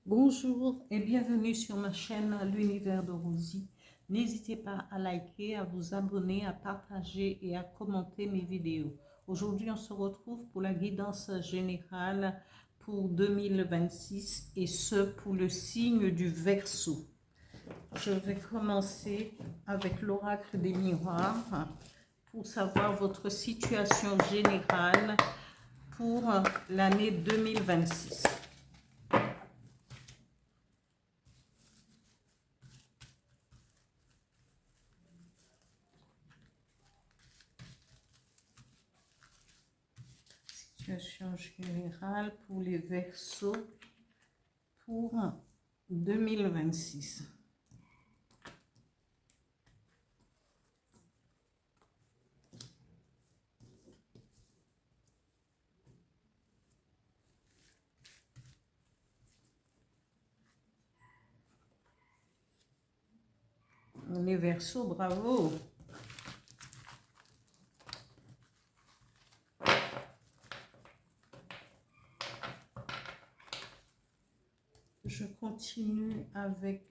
Bonjour et bienvenue sur ma chaîne L'Univers de Rosie. N'hésitez pas à liker, à vous abonner, à partager et à commenter mes vidéos. Aujourd'hui, on se retrouve pour la guidance générale pour 2026 et ce pour le signe du Verseau. Je vais commencer avec l'oracle des miroirs pour savoir votre situation générale pour l'année 2026. Situation générale pour les Verseaux pour 2026. Les Verseaux, bravo! Je continue avec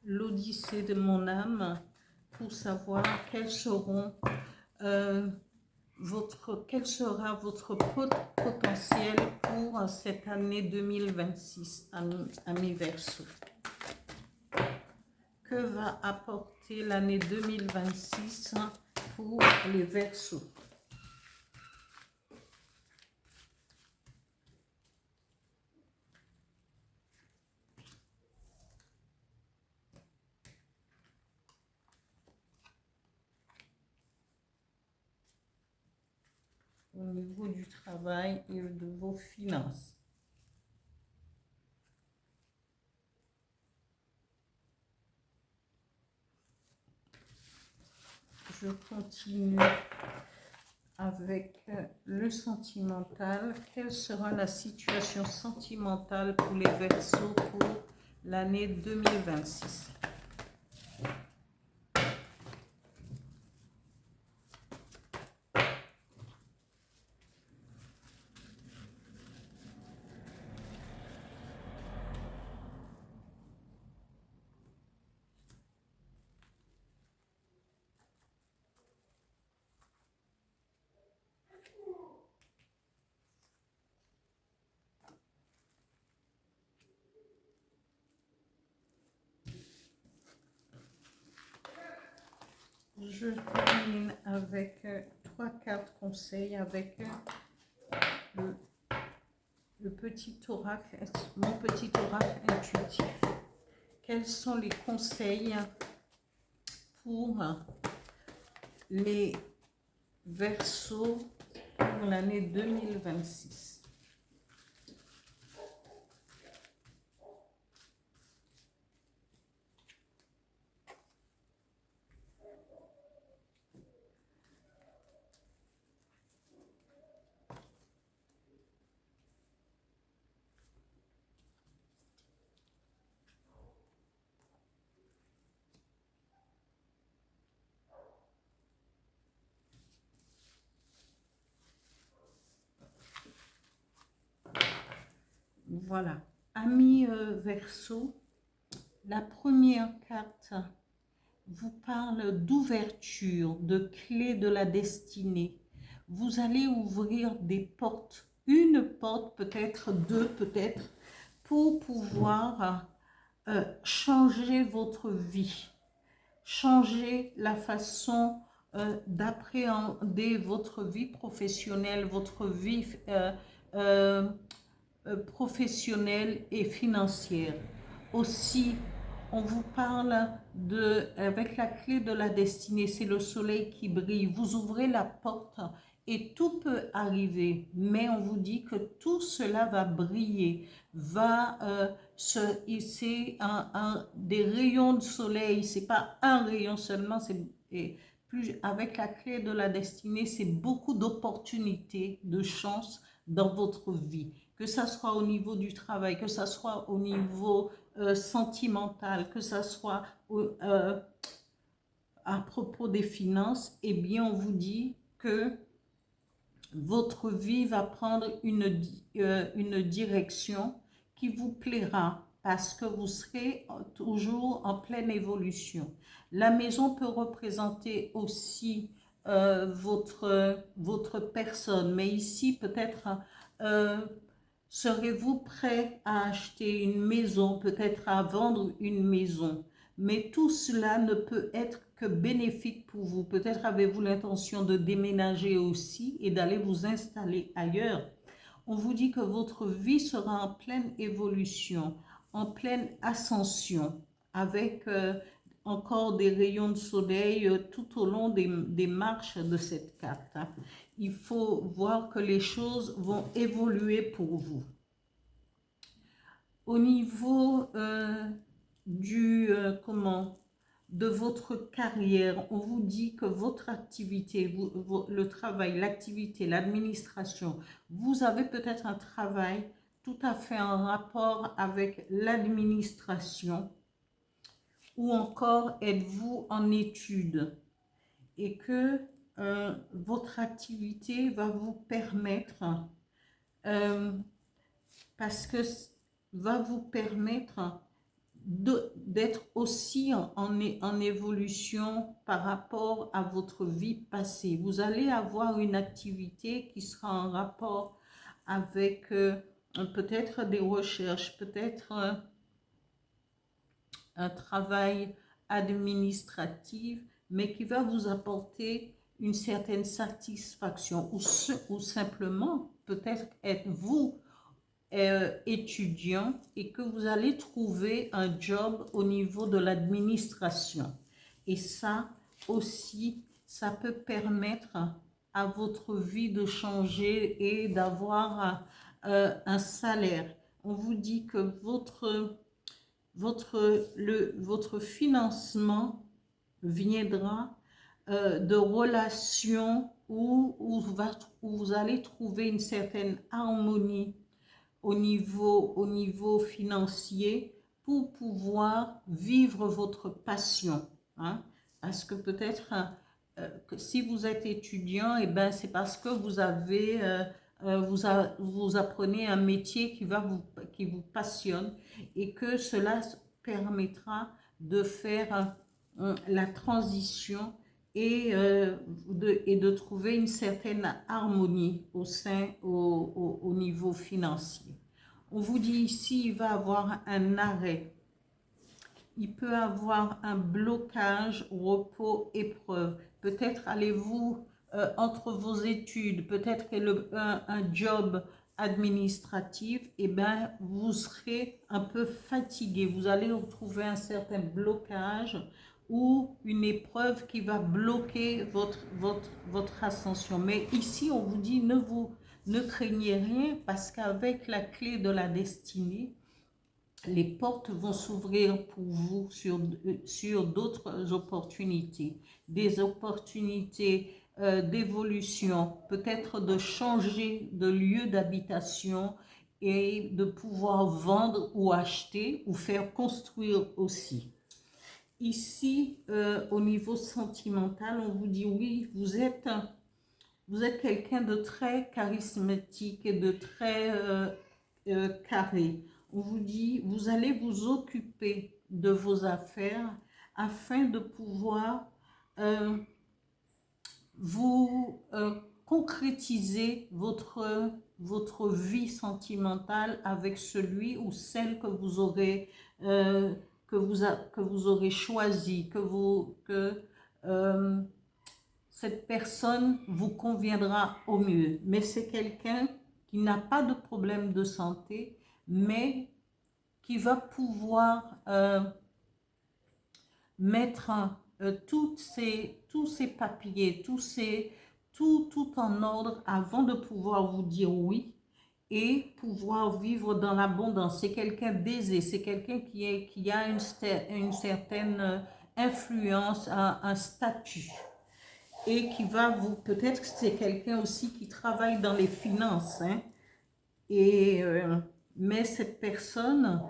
l'Odyssée de mon âme pour savoir quels seront quel sera votre potentiel pour cette année 2026, amis Verseaux. Que va apporter l'année 2026 pour les Verseaux? Au niveau du travail et de vos finances. Je continue avec le sentimental. Quelle sera la situation sentimentale pour les Verseaux pour l'année 2026? Je termine avec trois cartes conseils avec le petit oracle, mon petit oracle intuitif. Quels sont les conseils pour les Verseaux pour l'année 2026? Voilà, amis Verseaux, la première carte vous parle d'ouverture, de clé de la destinée. Vous allez ouvrir des portes, une porte, peut-être deux, peut-être, pour pouvoir changer votre vie, changer la façon d'appréhender votre vie professionnelle, votre vie professionnelle et financière. Aussi, on vous parle avec la clé de la destinée, c'est le soleil qui brille. Vous ouvrez la porte et tout peut arriver, mais on vous dit que tout cela va briller, c'est des rayons de soleil, c'est pas un rayon seulement, avec la clé de la destinée, c'est beaucoup d'opportunités, de chances dans votre vie, que ça soit au niveau du travail, que ça soit au niveau sentimental, que ça soit à propos des finances. Eh bien, on vous dit que Votre vie va prendre une direction qui vous plaira parce que vous serez toujours en pleine évolution. La maison peut représenter aussi votre personne, mais ici peut-être euh, serez-vous prêt à acheter une maison, peut-être à vendre une maison, mais tout cela ne peut être que bénéfique pour vous. Peut-être avez-vous l'intention de déménager aussi et d'aller vous installer ailleurs. On vous dit que votre vie sera en pleine évolution, en pleine ascension, avec encore des rayons de soleil tout au long des marches de cette carte, hein. Il faut voir que les choses vont évoluer pour vous. Au niveau de votre carrière, on vous dit que votre activité, le travail, l'activité, l'administration, vous avez peut-être un travail tout à fait en rapport avec l'administration, ou encore êtes-vous en études et que votre activité va vous permettre, parce que va vous permettre d'être aussi en évolution par rapport à votre vie passée. Vous allez avoir une activité qui sera en rapport avec peut-être des recherches, peut-être un travail administratif, mais qui va vous apporter une certaine satisfaction, ou simplement peut-être êtes-vous étudiant et que vous allez trouver un job au niveau de l'administration. Et ça aussi, ça peut permettre à votre vie de changer et d'avoir un salaire. On vous dit que votre financement viendra de relations où vous allez trouver une certaine harmonie au niveau financier pour pouvoir vivre votre passion, hein. Parce que peut-être que si vous êtes étudiant, et ben c'est parce que vous avez vous apprenez un métier qui vous passionne et que cela permettra de faire la transition et de trouver une certaine harmonie au niveau financier. On vous dit ici, il va y avoir un arrêt. Il peut y avoir un blocage, repos, épreuve. Peut-être allez-vous entre vos études, peut-être un job administratif, et ben vous serez un peu fatigué. Vous allez retrouver un certain blocage ou une épreuve qui va bloquer votre ascension. Mais ici, on vous dit, ne craignez rien, parce qu'avec la clé de la destinée, les portes vont s'ouvrir pour vous sur d'autres opportunités, des opportunités d'évolution, peut-être de changer de lieu d'habitation et de pouvoir vendre ou acheter ou faire construire aussi. Ici, au niveau sentimental, on vous dit oui, vous êtes quelqu'un de très charismatique et de très carré. On vous dit, vous allez vous occuper de vos affaires afin de pouvoir vous concrétiser votre vie sentimentale avec celui ou celle que vous aurez que vous aurez choisi, que cette personne vous conviendra au mieux. Mais c'est quelqu'un qui n'a pas de problème de santé, mais qui va pouvoir mettre tous ces papiers, tout en ordre avant de pouvoir vous dire oui et pouvoir vivre dans l'abondance. C'est quelqu'un d'aisé, c'est quelqu'un qui a une certaine influence, un statut, et qui va vous, peut-être que c'est quelqu'un aussi qui travaille dans les finances, hein, mais cette personne,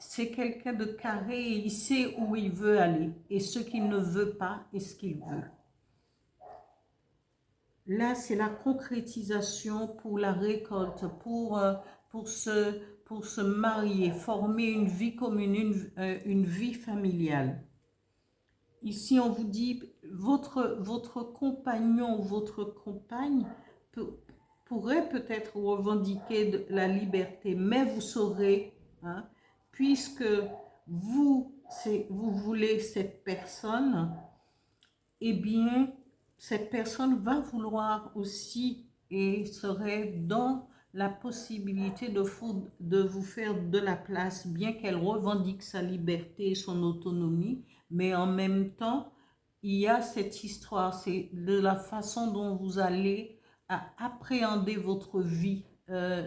c'est quelqu'un de carré et il sait où il veut aller et ce qu'il ne veut pas et ce qu'il veut. Là, c'est la concrétisation pour la récolte, pour se marier, former une vie commune, une vie familiale. Ici, on vous dit, votre compagnon ou votre compagne pourrait peut-être revendiquer de la liberté, mais vous saurez, hein, puisque vous voulez cette personne, eh bien, cette personne va vouloir aussi et serait dans la possibilité de vous faire de la place, bien qu'elle revendique sa liberté et son autonomie, mais en même temps, il y a cette histoire, c'est de la façon dont vous allez appréhender votre vie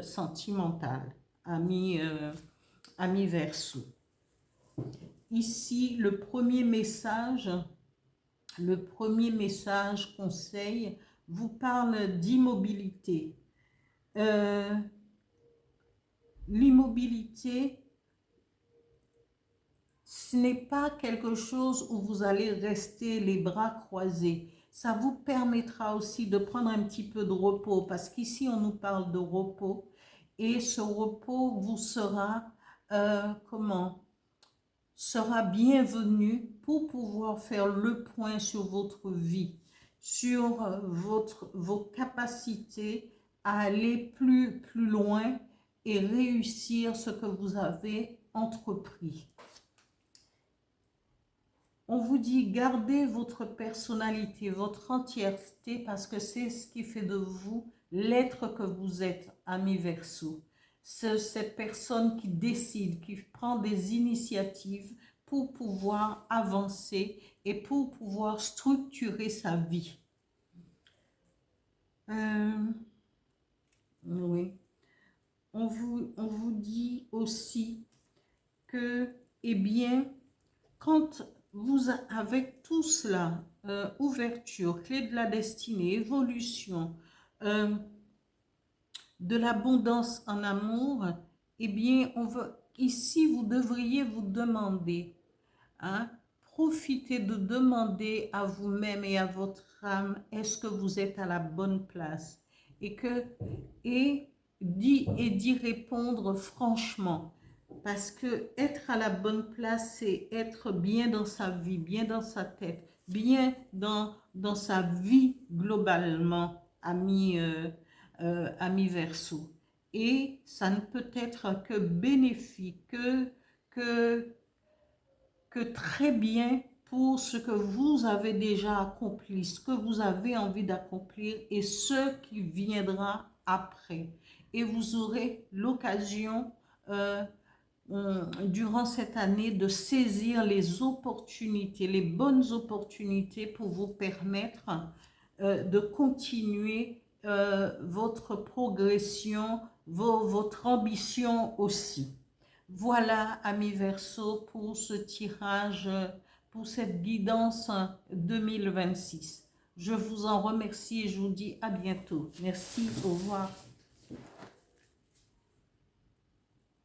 sentimentale, ami Verseau. Ici, le premier message conseil vous parle d'immobilité. L'immobilité, ce n'est pas quelque chose où vous allez rester les bras croisés. Ça vous permettra aussi de prendre un petit peu de repos, parce qu'ici on nous parle de repos, et ce repos vous sera, sera bienvenu pour pouvoir faire le point sur votre vie, sur vos capacités à aller plus loin et réussir ce que vous avez entrepris. On vous dit, gardez votre personnalité, votre entièreté, parce que c'est ce qui fait de vous l'être que vous êtes, ami Verseau. C'est cette personne qui décide, qui prend des initiatives pour pouvoir avancer et pour pouvoir structurer sa vie. Oui. On vous dit aussi que, eh bien, quand vous, avec tout cela, ouverture, clé de la destinée, évolution, de l'abondance en amour, eh bien, ici, vous devriez vous demander, hein, profitez de demander à vous-même et à votre âme, est-ce que vous êtes à la bonne place? Et d'y répondre franchement. Parce que être à la bonne place, c'est être bien dans sa vie, bien dans sa tête, bien dans sa vie globalement, ami Verseau. Et ça ne peut être que bénéfique, que très bien pour ce que vous avez déjà accompli, ce que vous avez envie d'accomplir et ce qui viendra après. Et vous aurez l'occasion durant cette année de saisir les opportunités, les bonnes opportunités pour vous permettre de continuer votre progression, votre ambition aussi. Voilà, amis Verseau, pour ce tirage, pour cette guidance 2026. Je vous en remercie et je vous dis à bientôt. Merci, au revoir.